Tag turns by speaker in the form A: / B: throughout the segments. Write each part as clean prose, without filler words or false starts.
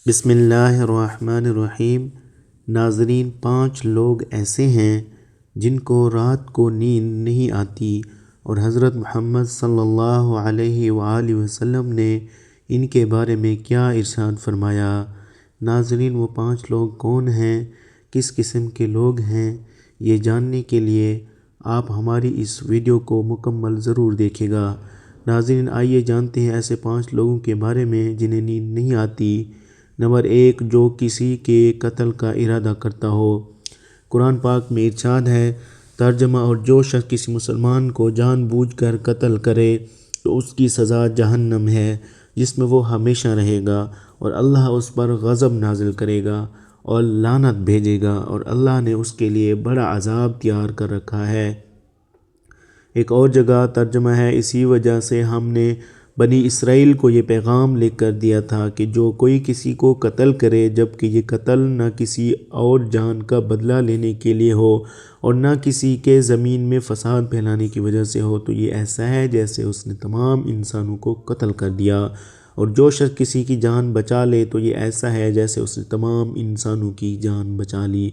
A: بسم اللہ الرحمن الرحیم۔ ناظرین، 5 لوگ ایسے ہیں جن کو رات کو نیند نہیں آتی اور حضرت محمد صلی اللہ علیہ وآلہ وسلم نے ان کے بارے میں کیا ارشاد فرمایا؟ ناظرین، وہ 5 لوگ کون ہیں، کس قسم کے لوگ ہیں، یہ جاننے کے لیے آپ ہماری اس ویڈیو کو مکمل ضرور دیکھیں گا۔ ناظرین، آئیے جانتے ہیں ایسے 5 لوگوں کے بارے میں جنہیں نیند نہیں آتی۔ نمبر 1، جو کسی کے قتل کا ارادہ کرتا ہو۔ قرآن پاک میں ارشاد ہے، ترجمہ، اور جو شخص کسی مسلمان کو جان بوجھ کر قتل کرے تو اس کی سزا جہنم ہے، جس میں وہ ہمیشہ رہے گا، اور اللہ اس پر غضب نازل کرے گا اور لعنت بھیجے گا، اور اللہ نے اس کے لیے بڑا عذاب تیار کر رکھا ہے۔ ایک اور جگہ ترجمہ ہے، اسی وجہ سے ہم نے بنی اسرائیل کو یہ پیغام لکھ کر دیا تھا کہ جو کوئی کسی کو قتل کرے جبکہ یہ قتل نہ کسی اور جان کا بدلہ لینے کے لیے ہو اور نہ کسی کے زمین میں فساد پھیلانے کی وجہ سے ہو، تو یہ ایسا ہے جیسے اس نے تمام انسانوں کو قتل کر دیا، اور جو شخص کسی کی جان بچا لے تو یہ ایسا ہے جیسے اس نے تمام انسانوں کی جان بچا لی۔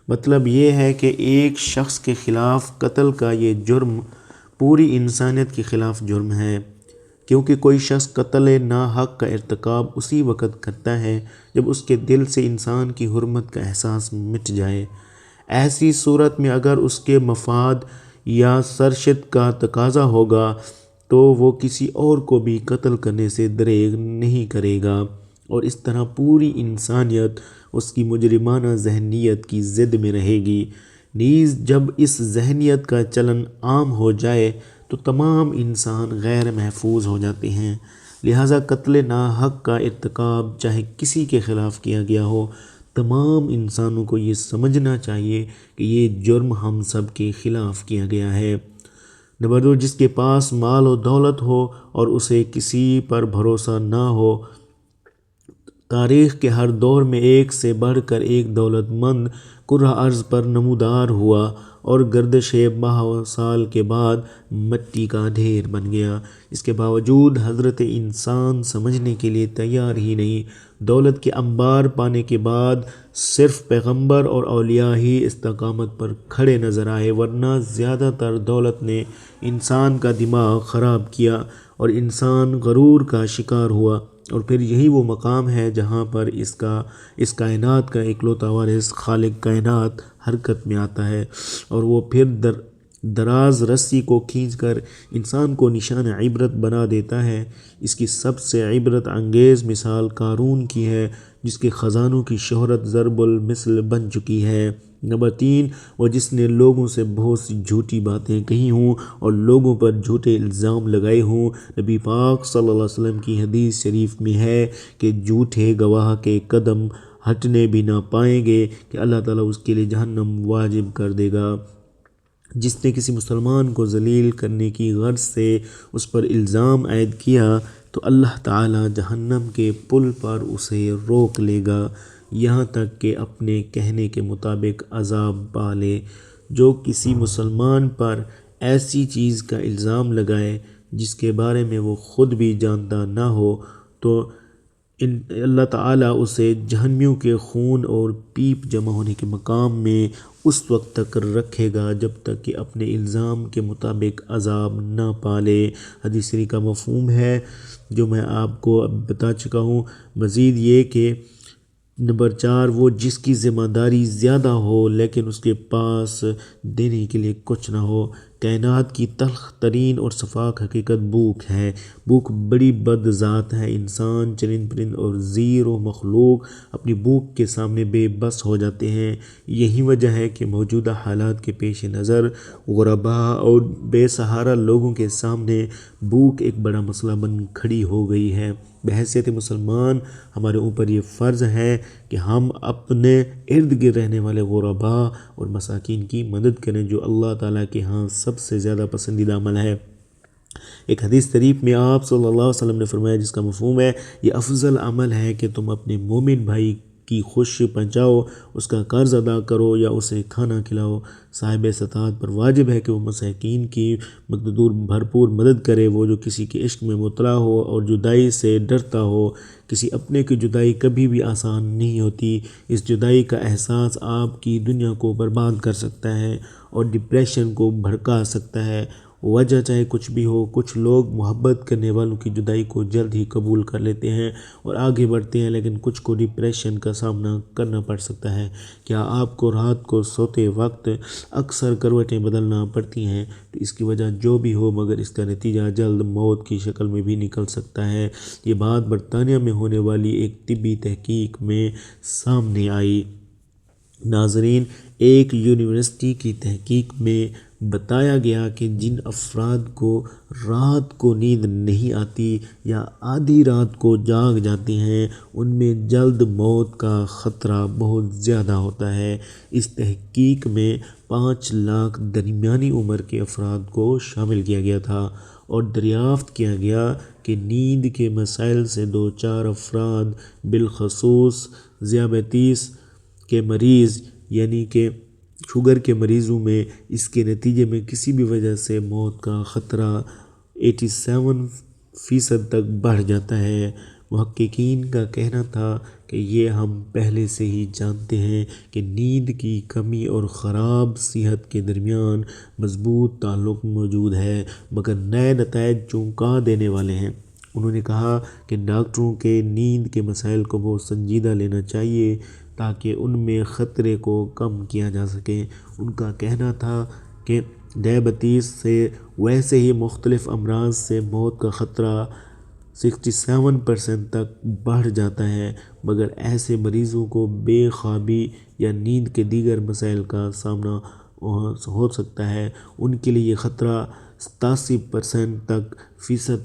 A: مطلب یہ ہے کہ ایک شخص کے خلاف قتل کا یہ جرم پوری انسانیت کے خلاف جرم ہے، کیونکہ کوئی شخص قتل ناحق کا ارتکاب اسی وقت کرتا ہے جب اس کے دل سے انسان کی حرمت کا احساس مٹ جائے۔ ایسی صورت میں اگر اس کے مفاد یا سرشت کا تقاضا ہوگا تو وہ کسی اور کو بھی قتل کرنے سے دریغ نہیں کرے گا، اور اس طرح پوری انسانیت اس کی مجرمانہ ذہنیت کی زد میں رہے گی۔ نیز جب اس ذہنیت کا چلن عام ہو جائے تو تمام انسان غیر محفوظ ہو جاتے ہیں۔ لہٰذا قتل ناحق کا ارتکاب چاہے کسی کے خلاف کیا گیا ہو، تمام انسانوں کو یہ سمجھنا چاہیے کہ یہ جرم ہم سب کے خلاف کیا گیا ہے۔ نمبر 2، جس کے پاس مال و دولت ہو اور اسے کسی پر بھروسہ نہ ہو۔ تاریخ کے ہر دور میں ایک سے بڑھ کر ایک دولت مند کرۂ ارض پر نمودار ہوا اور گردش ماہ سال کے بعد مٹی کا ڈھیر بن گیا۔ اس کے باوجود حضرت انسان سمجھنے کے لیے تیار ہی نہیں۔ دولت کے انبار پانے کے بعد صرف پیغمبر اور اولیاء ہی استقامت پر کھڑے نظر آئے، ورنہ زیادہ تر دولت نے انسان کا دماغ خراب کیا اور انسان غرور کا شکار ہوا، اور پھر یہی وہ مقام ہے جہاں پر اس کائنات کا اکلوتا وارث خالق کائنات حرکت میں آتا ہے، اور وہ پھر دراز رسی کو کھینچ کر انسان کو نشان عبرت بنا دیتا ہے۔ اس کی سب سے عبرت انگیز مثال قارون کی ہے، جس کے خزانوں کی شہرت ضرب المثل بن چکی ہے۔ نمبر 3، وہ جس نے لوگوں سے بہت سی جھوٹی باتیں کہی ہوں اور لوگوں پر جھوٹے الزام لگائے ہوں۔ نبی پاک صلی اللہ علیہ وسلم کی حدیث شریف میں ہے کہ جھوٹے گواہ کے قدم ہٹنے بھی نہ پائیں گے کہ اللہ تعالیٰ اس کے لیے جہنم واجب کر دے گا۔ جس نے کسی مسلمان کو ذلیل کرنے کی غرض سے اس پر الزام عائد کیا تو اللہ تعالیٰ جہنم کے پل پر اسے روک لے گا، یہاں تک کہ اپنے کہنے کے مطابق عذاب پالے۔ جو کسی مسلمان پر ایسی چیز کا الزام لگائے جس کے بارے میں وہ خود بھی جانتا نہ ہو تو اللہ تعالیٰ اسے جہنمیوں کے خون اور پیپ جمع ہونے کے مقام میں اس وقت تک رکھے گا جب تک کہ اپنے الزام کے مطابق عذاب نہ پالے۔ حدیث شریف کا مفہوم ہے جو میں آپ کو اب بتا چکا ہوں۔ مزید یہ کہ نمبر 4، وہ جس کی ذمہ داری زیادہ ہو لیکن اس کے پاس دینے کے لیے کچھ نہ ہو۔ کائنات کی تلخ ترین اور شفاف حقیقت بھوک ہے۔ بھوک بڑی بد ذات ہے۔ انسان، چرند پرند اور زیر و مخلوق اپنی بھوک کے سامنے بے بس ہو جاتے ہیں۔ یہی وجہ ہے کہ موجودہ حالات کے پیش نظر غرباء اور بے سہارا لوگوں کے سامنے بھوک ایک بڑا مسئلہ بن کھڑی ہو گئی ہے۔ بحیثیت مسلمان ہمارے اوپر یہ فرض ہے کہ ہم اپنے ارد گرد رہنے والے غرباء اور مساکین کی مدد کریں، جو اللہ تعالیٰ کے ہاں سب سے زیادہ پسندیدہ عمل ہے۔ ایک حدیث شریف میں آپ صلی اللہ علیہ وسلم نے فرمایا، جس کا مفہوم ہے، یہ افضل عمل ہے کہ تم اپنے مومن بھائی کی خوشی پہنچاؤ، اس کا قرض ادا کرو یا اسے کھانا کھلاؤ۔ صاحب استطاعت پر واجب ہے کہ وہ مساکین کی مقدور بھرپور مدد کرے۔ وہ جو کسی کے عشق میں مبتلا ہو اور جدائی سے ڈرتا ہو، کسی اپنے کی جدائی کبھی بھی آسان نہیں ہوتی۔ اس جدائی کا احساس آپ کی دنیا کو برباد کر سکتا ہے اور ڈپریشن کو بھڑکا سکتا ہے، وجہ چاہے کچھ بھی ہو۔ کچھ لوگ محبت کرنے والوں کی جدائی کو جلد ہی قبول کر لیتے ہیں اور آگے بڑھتے ہیں، لیکن کچھ کو ڈپریشن کا سامنا کرنا پڑ سکتا ہے۔ کیا آپ کو رات کو سوتے وقت اکثر کروٹیں بدلنا پڑتی ہیں؟ تو اس کی وجہ جو بھی ہو، مگر اس کا نتیجہ جلد موت کی شکل میں بھی نکل سکتا ہے۔ یہ بات برطانیہ میں ہونے والی ایک طبی تحقیق میں سامنے آئی۔ ناظرین، ایک یونیورسٹی کی تحقیق میں بتایا گیا کہ جن افراد کو رات کو نیند نہیں آتی یا آدھی رات کو جاگ جاتے ہیں، ان میں جلد موت کا خطرہ بہت زیادہ ہوتا ہے۔ اس تحقیق میں 5 لاکھ درمیانی عمر کے افراد کو شامل کیا گیا تھا اور دریافت کیا گیا کہ نیند کے مسائل سے دوچار افراد، بالخصوص ذیابیطس کے مریض یعنی کہ شوگر کے مریضوں میں، اس کے نتیجے میں کسی بھی وجہ سے موت کا خطرہ 87% تک بڑھ جاتا ہے۔ محققین کا کہنا تھا کہ یہ ہم پہلے سے ہی جانتے ہیں کہ نیند کی کمی اور خراب صحت کے درمیان مضبوط تعلق موجود ہے، مگر نئے نتائج چونکا دینے والے ہیں۔ انہوں نے کہا کہ ڈاکٹروں کے نیند کے مسائل کو بہت سنجیدہ لینا چاہیے تاکہ ان میں خطرے کو کم کیا جا سکے۔ ان کا کہنا تھا کہ ذیابیطس سے ویسے ہی مختلف امراض سے موت کا خطرہ 67% تک بڑھ جاتا ہے، مگر ایسے مریضوں کو بے خوابی یا نیند کے دیگر مسائل کا سامنا ہو سکتا ہے۔ ان کے لیے یہ خطرہ 87%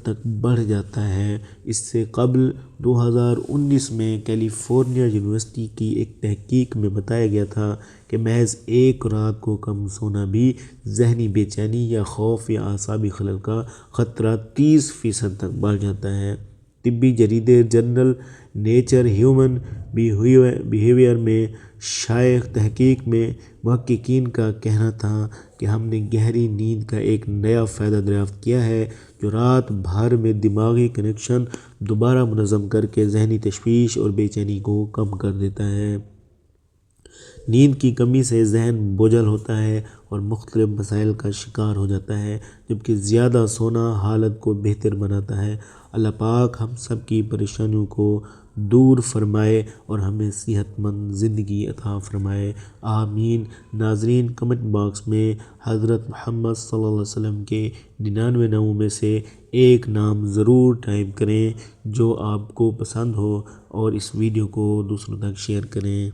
A: تک بڑھ جاتا ہے۔ اس سے قبل 2019 میں کیلیفورنیا یونیورسٹی کی ایک تحقیق میں بتایا گیا تھا کہ محض ایک رات کو کم سونا بھی ذہنی بے چینی یا خوف یا اعصابی خلل کا خطرہ 30% تک بڑھ جاتا ہے۔ طبی جریدے جرنل نیچر ہیومن بیہیویئر میں شائع تحقیق میں محققین کا کہنا تھا کہ ہم نے گہری نیند کا ایک نیا فائدہ دریافت کیا ہے جو رات بھر میں دماغی کنکشن دوبارہ منظم کرکے ذہنی تشویش اور بے چینی کو کم کر دیتا ہے۔ نیند کی کمی سے ذہن بوجھل ہوتا ہے اور مختلف مسائل کا شکار ہو جاتا ہے، جبکہ زیادہ سونا حالت کو بہتر بناتا ہے۔ اللہ پاک ہم سب کی پریشانیوں کو دور فرمائے اور ہمیں صحت مند زندگی عطا فرمائے، آمین۔ ناظرین، کمنٹ باکس میں حضرت محمد صلی اللہ علیہ وسلم کے 99 ناموں میں سے ایک نام ضرور ٹائپ کریں جو آپ کو پسند ہو، اور اس ویڈیو کو دوسروں تک شیئر کریں۔